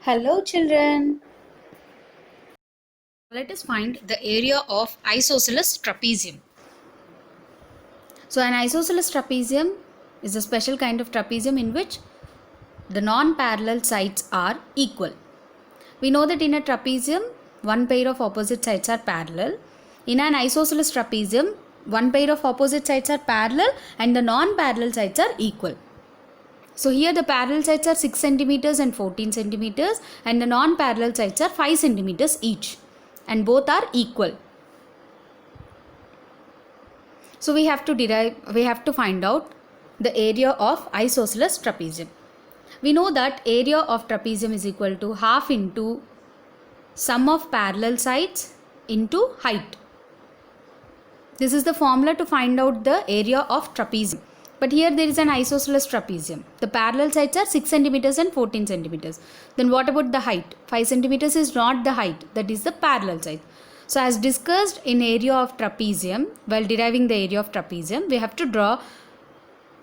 Hello children. Let us find the area of isosceles trapezium. So an isosceles trapezium is a special kind of trapezium in which the non-parallel sides are equal. We know that in a trapezium, one pair of opposite sides are parallel. In an isosceles trapezium, one pair of opposite sides are parallel and the non-parallel sides are equal. So here the parallel sides are 6 centimeters and 14 centimeters and the non-parallel sides are 5 centimeters each and both are equal. So we have to find out the area of isosceles trapezium. We know that area of trapezium is equal to half into sum of parallel sides into height. This is the formula to find out the area of trapezium. But here there is an isosceles trapezium. The parallel sides are 6 centimeters and 14 centimeters. Then what about the height? 5 centimeters is not the height, that is the parallel side. So as discussed in area of trapezium, while deriving the area of trapezium, we have to draw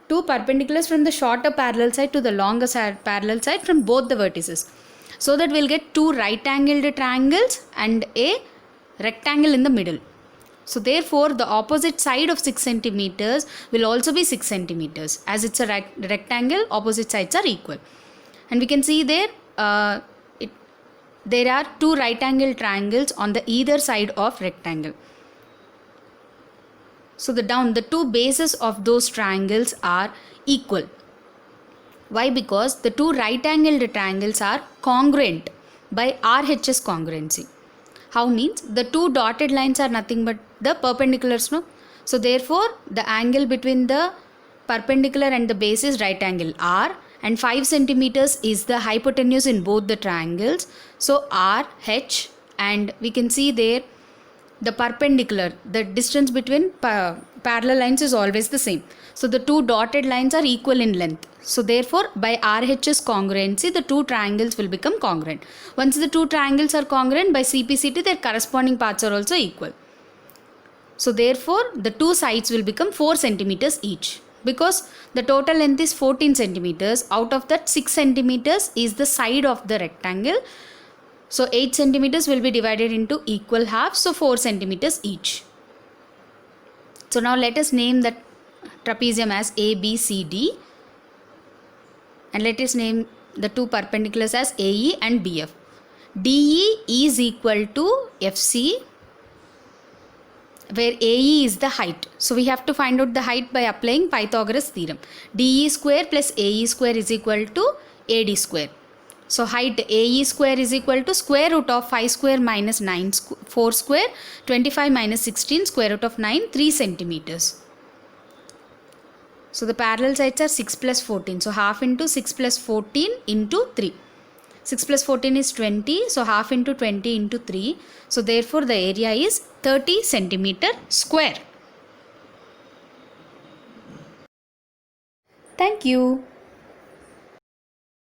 two perpendiculars from the shorter parallel side to the longer parallel side from both the vertices. So that we'll get two right angled triangles and a rectangle in the middle. So therefore the opposite side of 6 centimeters will also be 6 centimeters. As it's a rectangle, opposite sides are equal. And we can see there there are two right angle triangles on the either side of rectangle. So the two bases of those triangles are equal. Why? Because the two right angled triangles are congruent by RHS congruency. How means the two dotted lines are nothing but the perpendiculars, no? So therefore the angle between the perpendicular and the base is right angle R, and 5 centimeters is the hypotenuse in both the triangles. So R, H, and we can see there the perpendicular, the distance between parallel lines is always the same. So the two dotted lines are equal in length. So therefore by RHS congruency the two triangles will become congruent. Once the two triangles are congruent, by CPCT their corresponding parts are also equal. So therefore the two sides will become 4 centimeters each, because the total length is 14 centimeters. Out of that 6 centimeters is the side of the rectangle. So 8 centimeters will be divided into equal halves, so 4 centimeters each. So now let us name that trapezium as ABCD, and let us name the two perpendiculars as AE and BF. DE is equal to FC, where AE is the height. So we have to find out the height by applying Pythagoras theorem. DE square plus AE square is equal to AD square. So height AE square is equal to square root of 5 square minus 4 square, 25 minus 16, square root of 9, 3 centimeters. So the parallel sides are 6 plus 14. So half into 6 plus 14 into 3. 6 plus 14 is 20. So half into 20 into 3. So therefore the area is 30 centimeter square. Thank you.